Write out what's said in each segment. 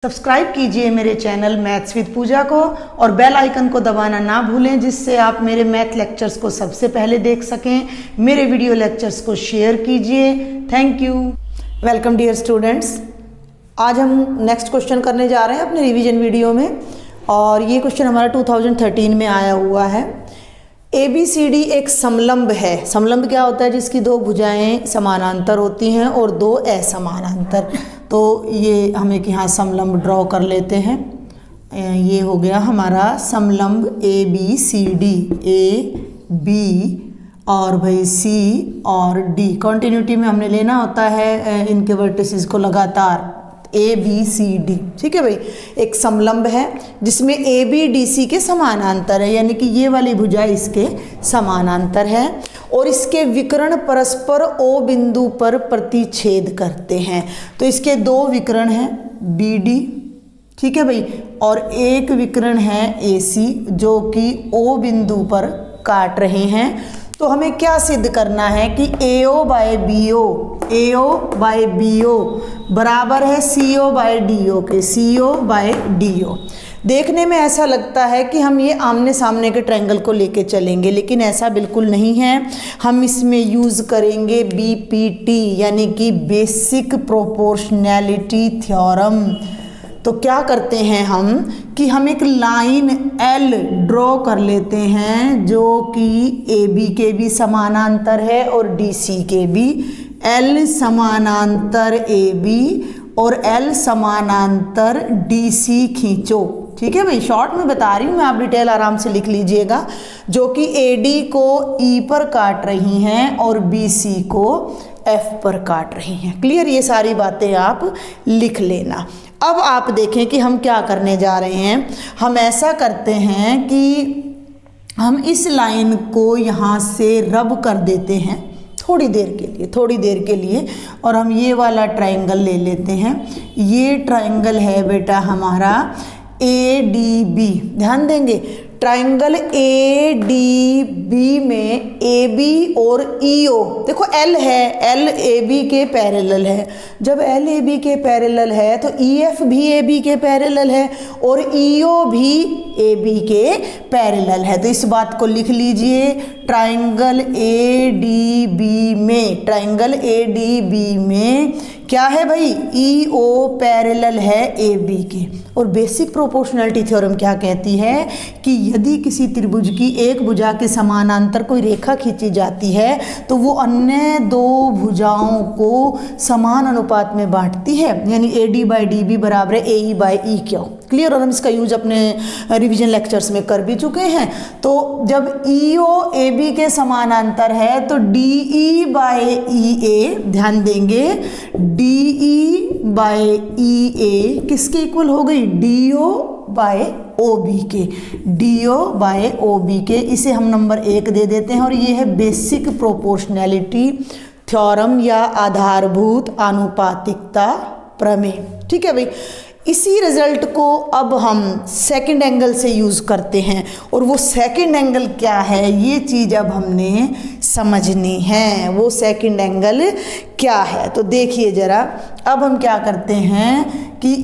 Subscribe कीजिए मेरे channel maths with पूजा को और बेल आइकन को दबाना ना भूलें, जिससे आप मेरे मैथ लेक्चर्स को सबसे पहले देख सकें। मेरे वीडियो लेक्चर्स को शेयर कीजिए। Thank you. Welcome dear students. आज हम नेक्स्ट क्वेश्चन करने जा रहे हैं अपने रिवीजन वीडियो में, और ये क्वेश्चन हमारा 2013 में आया हुआ है। ABCD एक समलंब है। समलंब क्या होता है? जिसकी दो भुजाएं समानांतर होती हैं और दो असमानांतर। तो ये हम एक यहाँ समलंब ड्रॉ कर लेते हैं। ये हो गया हमारा समलंब ABCD, AB और भाई C और D। कॉन्टिन्यूटी में हमने लेना होता है इनके वर्टिसेस को लगातार, ABCD। ठीक है भाई, एक समलंब है जिसमें AB DC के समानांतर है, यानी कि ये वाली भुजा इसके समानांतर है और इसके विकर्ण परस्पर O बिंदु पर प्रतिच्छेद करते हैं। तो इसके दो विकर्ण हैं BD, ठीक है भाई, और एक विकर्ण है AC जो कि O बिंदु पर काट रहे हैं। तो हमें क्या सिद्ध करना है कि AO बाय BO बराबर है CO बाय DO के, CO बाय DO। देखने में ऐसा लगता है कि हम ये आमने सामने के ट्रायंगल को लेके चलेंगे, लेकिन ऐसा बिल्कुल नहीं है। हम इसमें यूज़ करेंगे BPT यानी कि बेसिक प्रोपोर्शनैलिटी थ्योरम। तो क्या करते हैं हम कि हम एक लाइन L ड्रॉ कर लेते हैं जो कि AB के भी समानांतर है और DC के भी। L समानांतर AB और L समानांतर DC खींचो। ठीक है भाई, शॉर्ट में बता रही हूँ मैं, आप डिटेल आराम से लिख लीजिएगा। जो कि AD को E पर काट रही हैं और BC को F पर काट रही हैं। क्लियर? ये सारी बातें आप लिख लेना। अब आप देखें कि हम क्या करने जा रहे हैं। हम ऐसा करते हैं कि हम इस लाइन को यहाँ से रब कर देते हैं थोड़ी देर के लिए, और हम ये वाला ट्रायंगल ले लेते हैं। ये ट्रायंगल है बेटा हमारा ADB। ध्यान देंगे, ट्रायंगल ADB में AB और EO, देखो L है, L AB के पैरेलल है। जब L AB के पैरेलल है तो EF भी AB के पैरेलल है और EO भी AB के पैरेलल है। तो इस बात को लिख लीजिए, ट्रायंगल ADB में क्या है भाई? EO पैरेलल है AB के। और बेसिक प्रोपोर्शनैलिटी थ्योरम क्या कहती है कि यदि किसी त्रिभुज की एक भुजा के समानांतर कोई रेखा खींची जाती है तो वो अन्य दो भुजाओं को समान अनुपात में बांटती है, यानी AD बाई DB बराबर है AE बाई EQ। क्लियर? और हम इसका यूज अपने रिवीजन लेक्चर्स में कर भी चुके हैं। तो जब EO AB के समानांतर है तो DE बाई EA, ध्यान देंगे, DE बाई EA किसके इक्वल हो गई? DO बाय OB के, DO बाय OB के। इसे हम नंबर 1 दे देते हैं और ये है बेसिक प्रोपोर्शनैलिटी थ्योरम या आधारभूत आनुपातिकता प्रमेय। ठीक है भाई, इसी रिजल्ट को अब हम सेकंड एंगल से यूज़ करते हैं, और वो सेकंड एंगल क्या है ये चीज़ अब हमने समझनी है। वो सेकंड एंगल क्या है तो देखिए ज़रा। अब हम क्या करते हैं कि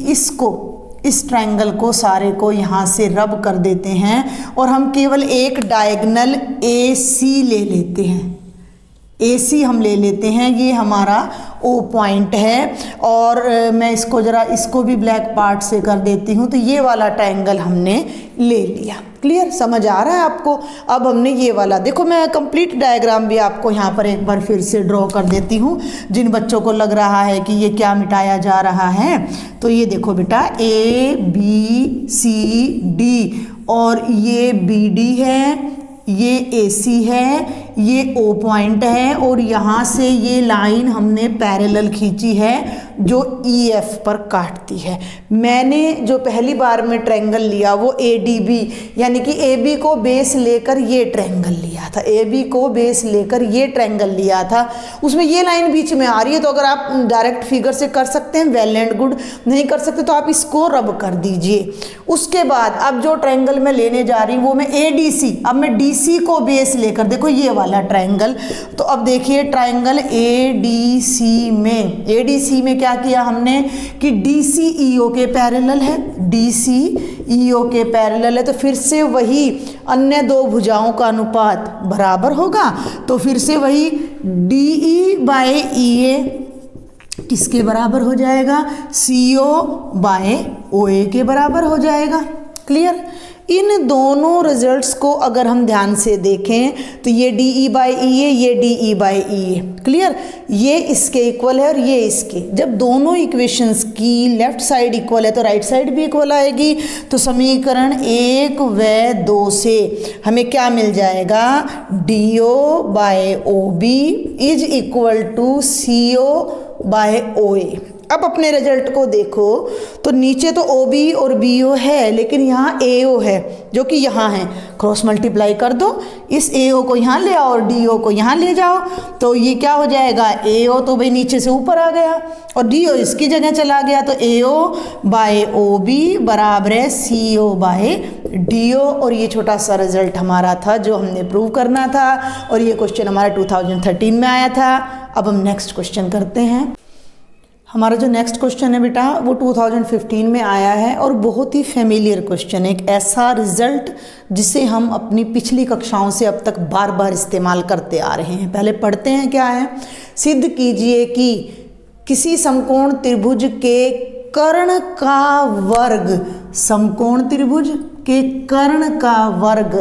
इस ट्रायंगल को सारे को यहाँ से रब कर देते हैं और हम केवल एक डायगोनल AC ले लेते हैं। AC हम ले लेते हैं, ये हमारा O पॉइंट है। और मैं इसको भी ब्लैक पार्ट से कर देती हूँ। तो ये वाला ट्रायंगल हमने ले लिया। क्लियर? समझ आ रहा है आपको? अब हमने ये वाला, देखो मैं कंप्लीट डायग्राम भी आपको यहाँ पर एक बार फिर से ड्रॉ कर देती हूँ। जिन बच्चों को लग रहा है कि ये क्या मिटाया जा रहा है, तो ये देखो बेटा ABCD और ये BD है, ये AC है, ये O पॉइंट है, और यहाँ से ये लाइन हमने पैरेलल खींची है जो EF पर काटती है। मैंने जो पहली बार में ट्रायंगल लिया वो ADB यानी कि AB को बेस लेकर ये ट्रायंगल लिया था, AB को बेस लेकर ये ट्रायंगल लिया था। उसमें ये लाइन बीच में आ रही है, तो अगर आप डायरेक्ट फिगर से कर सकते हैं वेल एंड गुड, नहीं कर सकते तो आप इसको रब कर दीजिए। उसके बाद अब जो ट्रायंगल मैं लेने जा रही हूँ वो मैं ADC, अब मैं DC को बेस लेकर, देखो ये वाला वाला ट्रायंगल। तो अब देखिए ट्रायंगल ADC में क्या किया हमने कि DCEO के पैरेलल है, DCEO के पैरेलल है, तो फिर से वही अन्य दो भुजाओं का अनुपात बराबर होगा। तो फिर से वही DE/EA किसके बराबर हो जाएगा, CO/OA के बराबर हो जाएगा। क्लियर। इन दोनों रिजल्ट्स को अगर हम ध्यान से देखें तो ये DE/EA, ये DE/EA, क्लियर, ये इसके इक्वल है और ये इसके। जब दोनों इक्वेशंस की लेफ्ट साइड इक्वल है तो राइट साइड भी इक्वल आएगी। तो समीकरण 1 व 2 से हमें क्या मिल जाएगा, DO/OB is equal to CO/OA। अब अपने रिजल्ट को देखो तो नीचे तो OB और BO है, लेकिन यहाँ AO है जो कि यहाँ है। क्रॉस मल्टीप्लाई कर दो, इस AO को यहाँ ले आओ और DO को यहाँ ले जाओ, तो ये क्या हो जाएगा, AO तो भाई नीचे से ऊपर आ गया और DO इसकी जगह चला गया। तो AO/OB बराबर है CO/DO। और ये छोटा सा रिजल्ट हमारा था जो हमने प्रूव करना था, और ये क्वेश्चन हमारा 2013 में आया था। अब हम नेक्स्ट क्वेश्चन करते हैं। हमारा जो नेक्स्ट क्वेश्चन है बेटा वो 2015 में आया है और बहुत ही फेमिलियर क्वेश्चन है, एक ऐसा रिजल्ट जिसे हम अपनी पिछली कक्षाओं से अब तक बार बार इस्तेमाल करते आ रहे हैं। पहले पढ़ते हैं क्या है। सिद्ध कीजिए कि किसी समकोण त्रिभुज के कर्ण का वर्ग, समकोण त्रिभुज के कर्ण का वर्ग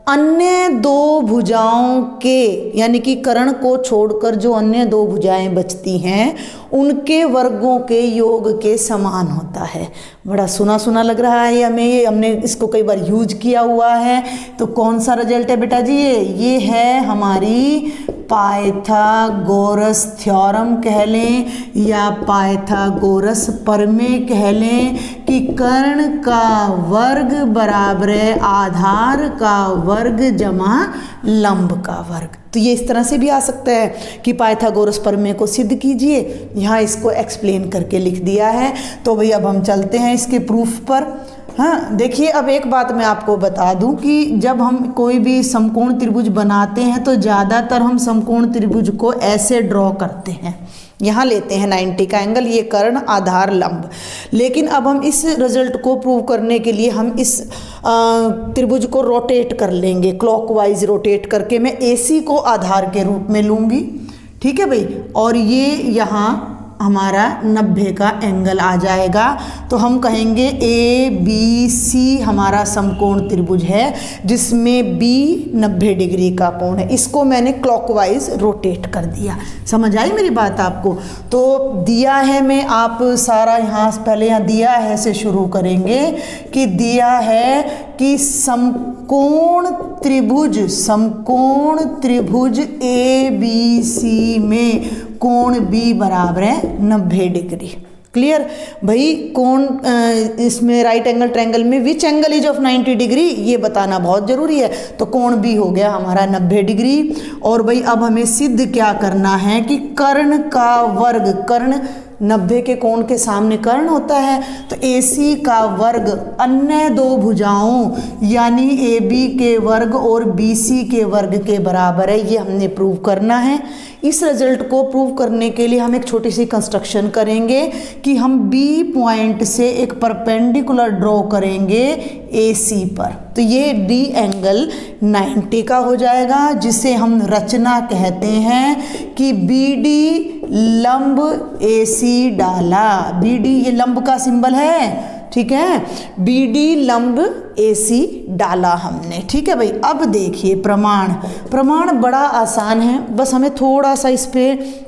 अन्य दो भुजाओं के, यानी कि कर्ण को छोड़कर जो अन्य दो भुजाएं बचती हैं उनके वर्गों के योग के समान होता है। बड़ा सुना सुना लग रहा है हमें, हमने इसको कई बार यूज किया हुआ है। तो कौन सा रिजल्ट है बेटा जी, ये है हमारी पाइथागोरस थ्योरम कह लें या पाइथागोरस प्रमेय कह लें कि कर्ण का वर्ग बराबर है आधार का वर्ग जमा लंब का वर्ग। तो ये इस तरह से भी आ सकता है कि पाइथागोरस प्रमेय को सिद्ध कीजिए, यहाँ इसको एक्सप्लेन करके लिख दिया है। तो भाई अब हम चलते हैं इसके प्रूफ पर। हाँ देखिए, अब एक बात मैं आपको बता दूं कि जब हम कोई भी समकोण त्रिभुज बनाते हैं तो ज़्यादातर हम समकोण त्रिभुज को ऐसे ड्रॉ करते हैं। यहाँ लेते हैं 90 का एंगल, ये कर्ण आधार लंब। लेकिन अब हम इस रिजल्ट को प्रूव करने के लिए हम इस त्रिभुज को रोटेट कर लेंगे, क्लॉकवाइज रोटेट करके मैं AC को आधार के रूप में लूँगी। ठीक है भाई, और ये यहाँ हमारा 90 का एंगल आ जाएगा। तो हम कहेंगे ABC हमारा समकोण त्रिभुज है जिसमें B 90 डिग्री का कोण है। इसको मैंने क्लॉकवाइज रोटेट कर दिया। समझ आई मेरी बात आपको। तो दिया है, मैं आप सारा यहाँ पहले यहाँ दिया है से शुरू करेंगे कि दिया है कि समकोण त्रिभुज ABC में कोण B बराबर है 90 डिग्री। क्लियर भाई, कोण इसमें राइट एंगल ट्रायंगल में which angle is of 90 degree ये बताना बहुत ज़रूरी है। तो कोण B हो गया हमारा 90 डिग्री। और भाई अब हमें सिद्ध क्या करना है कि कर्ण का वर्ग, कर्ण 90 के कोण के सामने कर्ण होता है, तो AC का वर्ग अन्य दो भुजाओं यानी AB के वर्ग और BC के वर्ग के बराबर है। ये हमने प्रूव करना है। इस रिजल्ट को प्रूव करने के लिए हम एक छोटी सी कंस्ट्रक्शन करेंगे कि हम B पॉइंट से एक परपेंडिकुलर ड्रॉ करेंगे AC पर। तो ये D एंगल 90 का हो जाएगा, जिसे हम रचना कहते हैं कि BD लंब AC डाला। BD ये लंब का सिंबल है, ठीक है, BD लंब AC डाला हमने। ठीक है भाई, अब देखिए प्रमाण बड़ा आसान है, बस हमें थोड़ा सा इस पे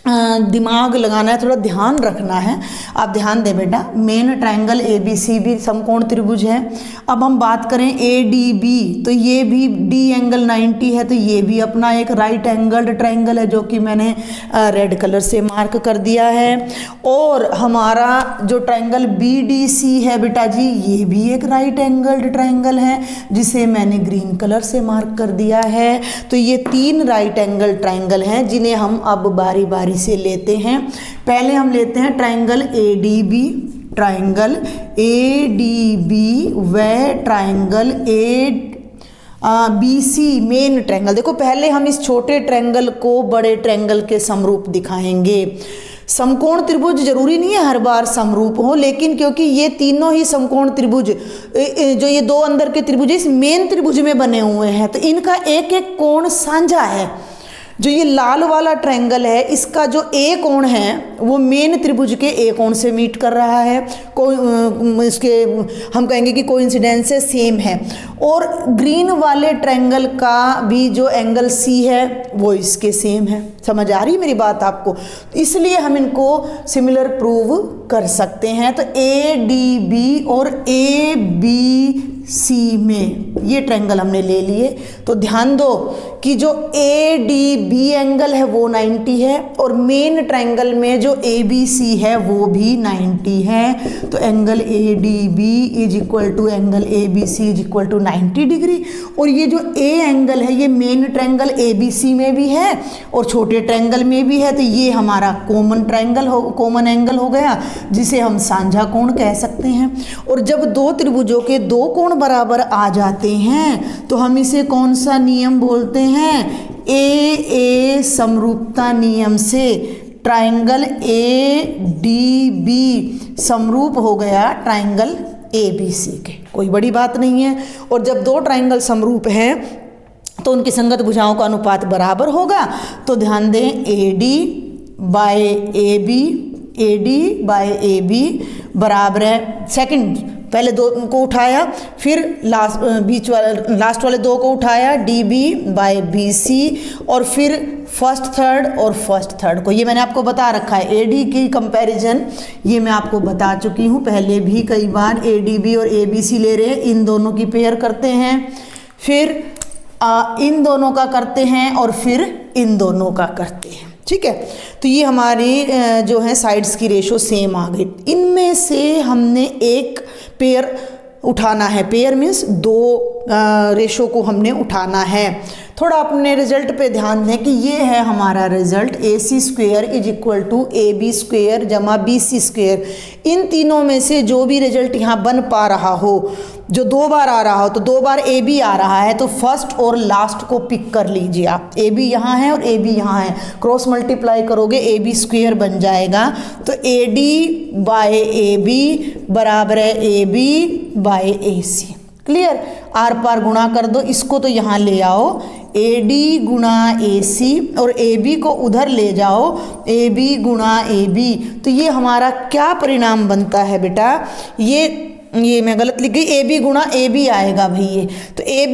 दिमाग लगाना है, थोड़ा ध्यान रखना है। आप ध्यान दें बेटा, मेन ट्रायंगल ABC भी समकोण त्रिभुज है। अब हम बात करें ADB, तो ये भी D एंगल 90 है, तो ये भी अपना एक राइट एंगल्ड ट्रायंगल है जो कि मैंने रेड कलर से मार्क कर दिया है। और हमारा जो ट्रायंगल BDC है बेटा जी, ये भी एक राइट एंगल्ड ट्रायंगल है जिसे मैंने ग्रीन कलर से मार्क कर दिया है। तो ये 3 राइट एंगल ट्रायंगल हैं जिन्हें हम अब बारी बारी से लेते हैं। पहले हम लेते हैं ट्रायंगल ADB व triangle B C main triangle, देखो पहले हम इस छोटे ट्रायंगल को बड़े ट्रायंगल के समरूप दिखाएंगे। समकोण त्रिभुज जरूरी नहीं है हर बार समरूप हो, लेकिन क्योंकि ये तीनों ही समकोण त्रिभुज जो ये दो अंदर के त्रिभुज इस मेन त्रिभुज में बने हुए हैं, तो इनका एक एक कोण साझा है। जो ये लाल वाला ट्रायंगल है, इसका जो ए कोण है वो मेन त्रिभुज के ए कोण से मीट कर रहा है। इसके हम कहेंगे कि कोइंसिडेंस से सेम है। और ग्रीन वाले ट्रायंगल का भी जो एंगल सी है वो इसके सेम है। समझ आ रही मेरी बात आपको? इसलिए हम इनको सिमिलर प्रूव कर सकते हैं। तो ए डी बी और ए बी सी में ये ट्रायंगल हमने ले लिए। तो ध्यान दो कि जो ए डी बी एंगल है वो 90 है और मेन ट्रायंगल में जो ए बी सी है वो भी 90 है। तो angle A D B is equal to angle A B C is equal to 90 degree. और ये जो ए एंगल है ये main triangle A B C में भी है और छोटे ट्रायंगल में भी है। तो ये हमारा कॉमन एंगल हो गया, जिसे हम साझा कोण कह सकते हैं। और जब दो त्रिभुजों के दो कोण बराबर आ जाते हैं तो हम इसे कौन सा नियम बोलते हैं? ए समरूपता नियम से ट्रायंगल ए डी बी समरूप हो गया ट्रायंगल ए बी सी के। कोई बड़ी बात नहीं है। और जब दो ट्रायंगल समरूप हैं तो उनकी संगत भुजाओं का अनुपात बराबर होगा। तो ध्यान दें, A D by A B बराबर है, सेकंड पहले दो को उठाया, फिर लास्ट वाले दो को उठाया, D B by B C, और फिर फर्स्ट थर्ड को। ये मैंने आपको बता रखा है। ए डी की कंपैरिजन ये मैं आपको बता चुकी हूँ पहले भी कई बार। ए डी बी और ए बी सी ले रहे हैं, इन दोनों की पेयर करते हैं, फिर इन दोनों का करते हैं और फिर इन दोनों का करते हैं। ठीक है, तो ये हमारी जो है साइड्स की रेशो सेम आ गई। इनमें से हमने एक पेयर उठाना है। पेयर मीन्स दो रेशो को हमने उठाना है। थोड़ा अपने रिजल्ट पे ध्यान दें कि ये है हमारा result, A C square is equal to A B square जमा बी सी स्क्वेयर। इन तीनों में से जो भी रिजल्ट यहाँ बन पा रहा हो, जो दो बार आ रहा हो, तो दो बार ए बी आ रहा है तो फर्स्ट और लास्ट को पिक कर लीजिए आप। ए बी यहाँ है और ए बी यहाँ है, क्रॉस मल्टीप्लाई करोगे ए बी स्क्वेयर बन जाएगा। तो A D by A B बराबर है A B by A C. Clear? आर पार गुणा कर दो, इसको तो यहाँ ले आओ, ए डी गुणा ए सी, और ए बी को उधर ले जाओ, ए बी गुणा ए बी। तो ये हमारा क्या परिणाम बनता है बेटा? ये मैं गलत लिख गई, ए बी गुणा ए बी आएगा भाई ये। तो ए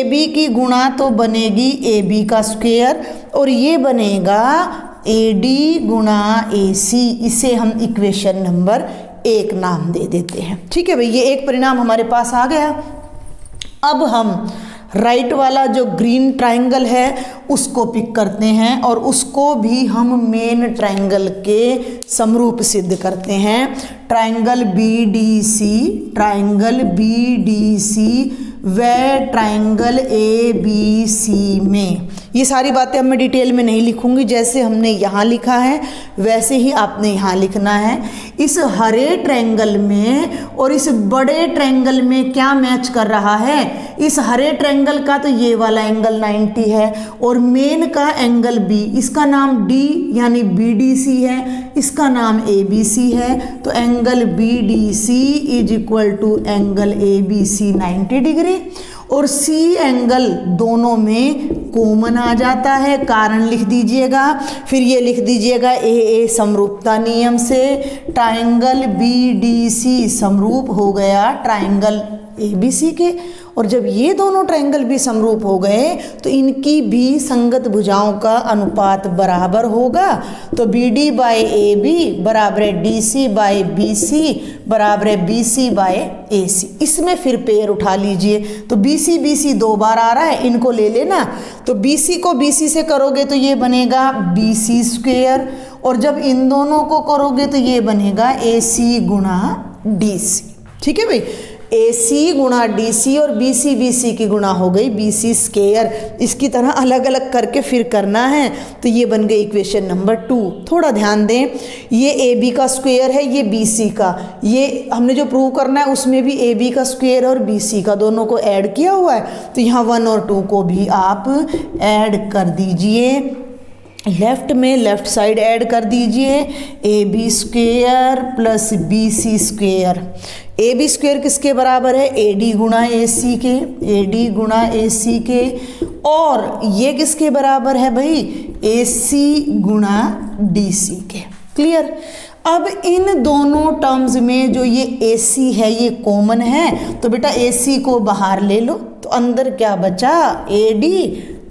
बी की गुणा तो बनेगी ए बी का स्क्वायर, और ये बनेगा ए डी गुणा ए सी। इसे हम इक्वेशन नंबर 1 नाम दे देते हैं। ठीक है भाई, ये एक परिणाम हमारे पास आ गया। अब हम राइट वाला जो ग्रीन ट्रायंगल है उसको पिक करते हैं और उसको भी हम मेन ट्रायंगल के समरूप सिद्ध करते हैं। ट्रायंगल बी डी सी व ट्रायंगल ए बी सी में। ये सारी बातें अब मैं डिटेल में नहीं लिखूंगी, जैसे हमने यहाँ लिखा है वैसे ही आपने यहाँ लिखना है। इस हरे ट्रायंगल में और इस बड़े ट्रायंगल में क्या मैच कर रहा है? इस हरे ट्रायंगल का तो ये वाला एंगल 90 है और मेन का एंगल बी, इसका नाम डी यानी बी डी सी है, इसका नाम ए बी सी है। तो angle B D C is equal to angle A B C 90 degree. और सी एंगल दोनों में कॉमन आ जाता है, कारण लिख दीजिएगा। फिर ये लिख दीजिएगा ए समरूपता नियम से ट्रायंगल बी डी सी समरूप हो गया ट्रायंगल ए बी सी के। और जब ये दोनों ट्रायंगल भी समरूप हो गए तो इनकी भी संगत भुजाओं का अनुपात बराबर होगा। तो B D by A B बराबर है D C by B C बराबर है बी सी बाय ए सी। इसमें फिर पेयर उठा लीजिए। तो बी सी दो बार आ रहा है, इनको ले लेना। तो बी सी को बी सी से करोगे तो ये बनेगा बी सी स्क्वेयर, और जब इन दोनों को करोगे तो ये बनेगा ए सी गुणा डी सी। ठीक है भाई, AC गुणा DC और BC BC की गुणा हो गई BC स्क्वायर। इसकी तरह अलग अलग करके फिर करना है। तो ये बन गई इक्वेशन नंबर 2। थोड़ा ध्यान दें, ये AB का स्क्वायर है, ये BC का, ये हमने जो प्रूव करना है उसमें भी AB का स्क्वायर और BC का दोनों को ऐड किया हुआ है। तो यहाँ 1 और 2 को भी आप ऐड कर दीजिए। लेफ्ट में लेफ्ट साइड ऐड कर दीजिए, AB square plus BC square. AB square किसके बराबर है? AD गुणा AC के, AD गुणा AC के। और ये किसके बराबर है भाई? AC गुणा DC के। क्लियर? अब इन दोनों टर्म्स में जो ये AC है ये कॉमन है, तो बेटा AC को बाहर ले लो। तो अंदर क्या बचा? AD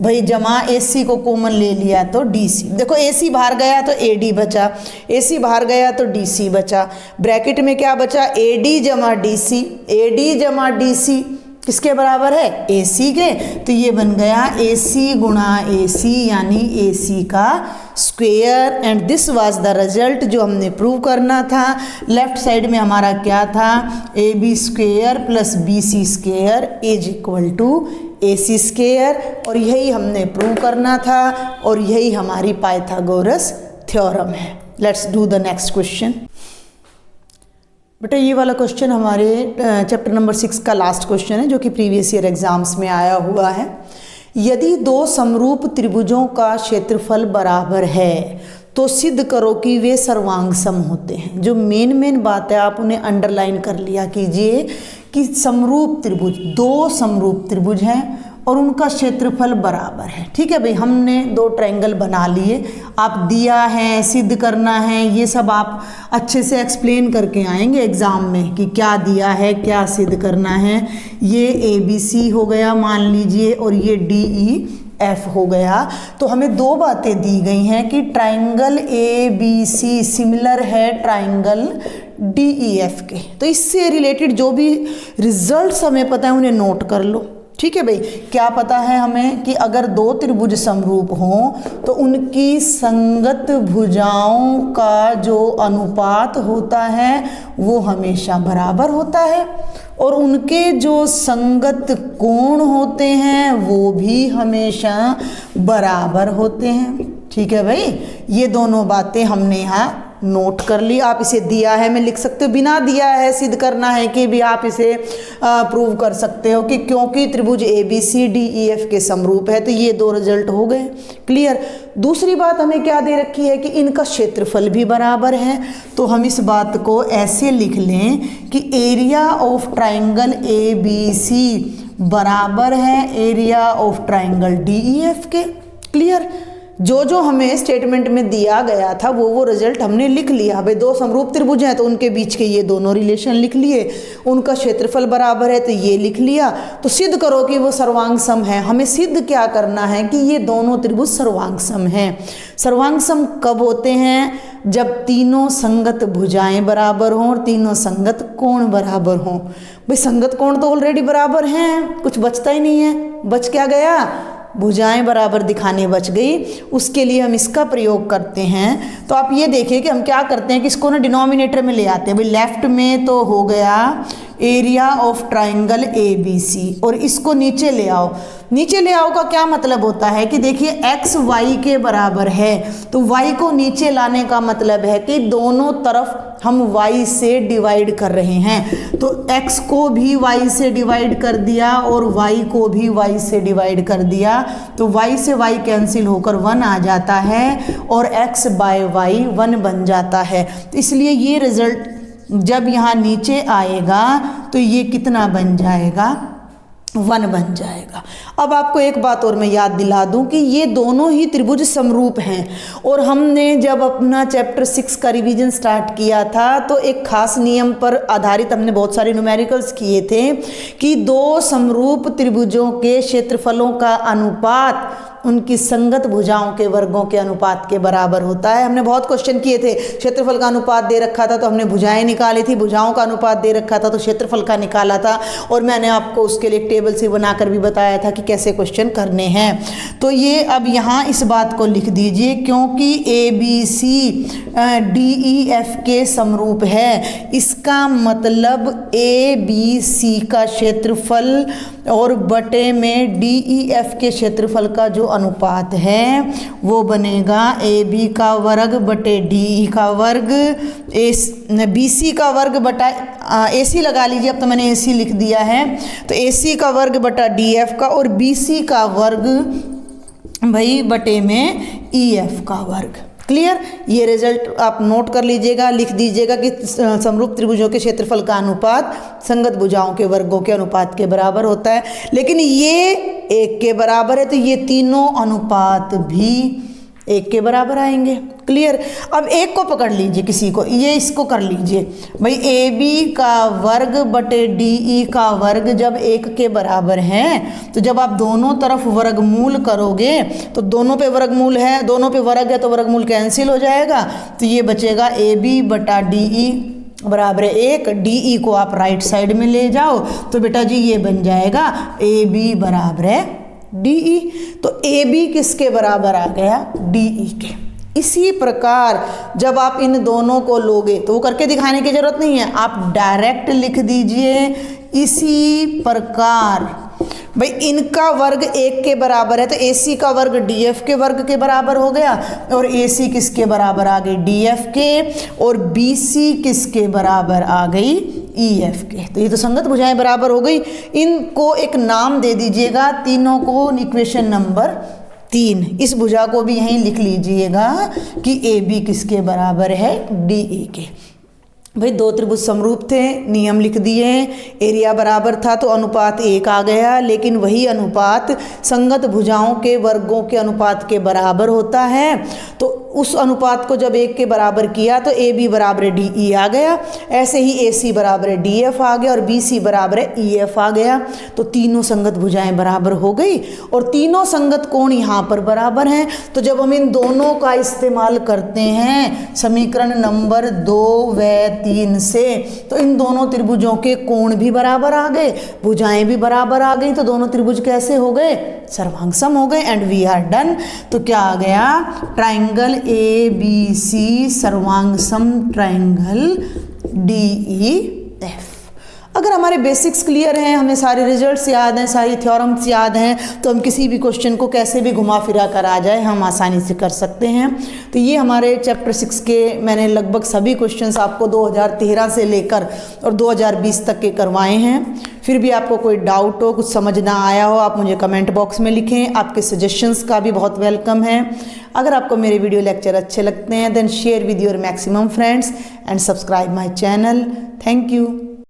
भाई जमा AC को कॉमन ले लिया तो DC। देखो AC बाहर गया तो AD बचा, AC बाहर गया तो DC बचा। ब्रैकेट में क्या बचा? AD जमा DC, AD जमा DC किसके बराबर है? AC के। तो ये बन गया AC गुणा AC यानी AC का square. And this was the result जो हमने प्रूव करना था। लेफ्ट साइड में हमारा क्या था? AB square plus BC square is equal to AC square. और यही हमने प्रूव करना था और यही हमारी पाइथागोरस थ्योरम है। Let's do the next question. बेटा ये वाला क्वेश्चन हमारे चैप्टर नंबर 6 का लास्ट क्वेश्चन है, जो कि प्रीवियस ईयर एग्जाम्स में आया हुआ है। यदि दो समरूप त्रिभुजों का क्षेत्रफल बराबर है तो सिद्ध करो कि वे सर्वांग सम होते हैं। जो मेन बात है आप उन्हें अंडरलाइन कर लिया कीजिए कि समरूप त्रिभुज, दो समरूप त्रिभुज हैं और उनका क्षेत्रफल बराबर है। ठीक है भाई, हमने दो ट्रायंगल बना लिए। आप दिया है, सिद्ध करना है, ये सब आप अच्छे से एक्सप्लेन करके आएंगे एग्ज़ाम में कि क्या दिया है, क्या सिद्ध करना है। ये ABC हो गया मान लीजिए और ये DEF हो गया। तो हमें दो बातें दी गई हैं कि ट्रायंगल ABC सिमिलर है ट्रायंगल DEF के। तो इससे रिलेटेड जो भी रिजल्ट्स हमें पता है उन्हें नोट कर लो। ठीक है भाई, क्या पता है हमें कि अगर दो त्रिभुज समरूप हों तो उनकी संगत भुजाओं का जो अनुपात होता है वो हमेशा बराबर होता है और उनके जो संगत कोण होते हैं वो भी हमेशा बराबर होते हैं। ठीक है भाई, ये दोनों बातें हमने यहाँ नोट कर ली। आप इसे दिया है मैं लिख सकते हो, बिना दिया है सिद्ध करना है कि भी आप इसे प्रूव कर सकते हो कि क्योंकि त्रिभुज ABC DEF के समरूप है। तो ये दो रिजल्ट हो गए। क्लियर? दूसरी बात हमें क्या दे रखी है कि इनका क्षेत्रफल भी बराबर है। तो हम इस बात को ऐसे लिख लें कि एरिया ऑफ ट्रायंगल ABC बराबर है एरिया ऑफ ट्रायंगल DEF के। क्लियर? जो जो हमें स्टेटमेंट में दिया गया था वो रिजल्ट हमने लिख लिया। भाई दो समरूप त्रिभुज हैं तो उनके बीच के ये दोनों रिलेशन लिख लिए, उनका क्षेत्रफल बराबर है तो ये लिख लिया। तो सिद्ध करो कि वो सर्वांग सम है। हमें सिद्ध क्या करना है कि ये दोनों त्रिभुज सर्वांग सम हैं। सर्वांग सम कब होते हैं? जब तीनों संगत भुजाएं बराबर हों और तीनों संगत कोण बराबर हों। भाई संगत कोण तो ऑलरेडी बराबर हैं, कुछ बचता ही नहीं है। बच क्या गया? भुजाएं बराबर दिखाने बच गई। उसके लिए हम इसका प्रयोग करते हैं। तो आप ये देखिए कि हम क्या करते हैं कि इसको ना डिनोमिनेटर में ले आते हैं। भाई लेफ्ट में तो हो गया एरिया ऑफ ट्रायंगल ABC और इसको नीचे ले आओ। नीचे ले आओ का क्या मतलब होता है कि देखिए x y के बराबर है तो y को नीचे लाने का मतलब है कि दोनों तरफ हम y से डिवाइड कर रहे हैं। तो x को भी y से डिवाइड कर दिया और y को भी y से डिवाइड कर दिया। तो y से y कैंसिल होकर 1 आ जाता है और x बाय y 1 बन जाता है। तो इसलिए ये रिजल्ट जब यहाँ नीचे आएगा तो ये कितना बन जाएगा? 1 बन जाएगा। अब आपको एक बात और मैं याद दिला दूं कि ये दोनों ही त्रिभुज समरूप हैं और हमने जब अपना चैप्टर 6 का रिवीजन स्टार्ट किया था तो एक खास नियम पर आधारित हमने बहुत सारे न्यूमेरिकल्स किए थे कि दो समरूप त्रिभुजों के क्षेत्रफलों का अनुपात उनकी संगत भुजाओं के वर्गों के अनुपात के बराबर होता है। हमने बहुत क्वेश्चन किए थे, क्षेत्रफल का अनुपात दे रखा था तो हमने भुजाएं निकाली थी, भुजाओं का अनुपात दे रखा था तो क्षेत्रफल का निकाला था, और मैंने आपको उसके लिए एक टेबल से बनाकर भी बताया था कि कैसे क्वेश्चन करने हैं। तो ये अब यहाँ इस बात को लिख दीजिए, क्योंकि ABC DEF के समरूप है, इसका मतलब ABC का क्षेत्रफल और बटे में DEF के क्षेत्रफल का जो अनुपात है वो बनेगा AB का वर्ग बटे DE का वर्ग, BC का वर्ग बटा AC लगा लीजिए, अब तो मैंने AC लिख दिया है, तो AC का वर्ग बटा DF का, और BC का वर्ग भाई बटे में EF का वर्ग। क्लियर? ये रिजल्ट आप नोट कर लीजिएगा, लिख दीजिएगा कि समरूप त्रिभुजों के क्षेत्रफल का अनुपात संगत भुजाओं के वर्गों के अनुपात के बराबर होता है। लेकिन ये 1 के बराबर है तो ये तीनों अनुपात भी 1 के बराबर आएंगे। क्लियर? अब एक को पकड़ लीजिए, किसी को, ये इसको कर लीजिए भाई, AB का वर्ग बटे DE का वर्ग जब 1 के बराबर है तो जब आप दोनों तरफ वर्गमूल करोगे तो दोनों पे वर्गमूल है, दोनों पे वर्ग है तो वर्गमूल कैंसिल हो जाएगा, तो ये बचेगा AB बटा DE बराबर है 1। DE को आप राइट साइड में ले जाओ तो बेटा जी ये बन जाएगा AB बराबर है DE। तो AB किसके बराबर आ गया? DE के। इसी प्रकार जब आप इन दोनों को लोगे तो वो करके दिखाने की जरूरत नहीं है, आप डायरेक्ट लिख दीजिए इसी प्रकार। भाई इनका वर्ग 1 के बराबर है तो AC का वर्ग DF के वर्ग के बराबर हो गया, और AC किसके बराबर आ गई? DF के, और BC किसके बराबर आ गई? EF के। तो ये तो संगत भुजाएं बराबर हो गई। इनको एक नाम दे दीजिएगा, तीनों को इक्वेशन नंबर 3। इस भुजा को भी यहीं लिख लीजिएगा कि AB किसके बराबर है? DE के। भाई दो त्रिभुज समरूप थे, नियम लिख दिए, एरिया बराबर था तो अनुपात 1 आ गया, लेकिन वही अनुपात संगत भुजाओं के वर्गों के अनुपात के बराबर होता है। तो उस अनुपात को जब 1 के बराबर किया तो AB बराबर है DE आ गया, ऐसे ही AC बराबर है DF आ गया, और BC बराबर है EF आ गया। तो तीनों संगत भुजाएं बराबर हो गई, और तीनों संगत कोण यहाँ पर बराबर हैं। तो जब हम इन दोनों का इस्तेमाल करते हैं समीकरण नंबर 2 व 3 से, तो इन दोनों त्रिभुजों के कोण भी बराबर आ गए, भुजाएं भी बराबर आ गई, तो दोनों त्रिभुज कैसे हो गए? सर्वांग सम हो गए। And we are done. तो क्या आ गया? ट्राइंगल ABC सर्वांग सम ट्राइंगल DEF। अगर हमारे बेसिक्स क्लियर हैं, हमें सारे रिजल्ट्स याद हैं, सारी थ्योरम्स याद हैं, तो हम किसी भी क्वेश्चन को कैसे भी घुमा फिरा कर आ जाए हम आसानी से कर सकते हैं। तो ये हमारे चैप्टर 6 के मैंने लगभग सभी क्वेश्चंस आपको 2013 से लेकर और 2020 तक के करवाए हैं। फिर भी आपको कोई डाउट हो, कुछ समझ ना आया हो, आप मुझे कमेंट बॉक्स में लिखें। आपके सजेशंस का भी बहुत वेलकम है। अगर आपको मेरे वीडियो लेक्चर अच्छे लगते हैं then share with your maximum friends and subscribe my channel. Thank you.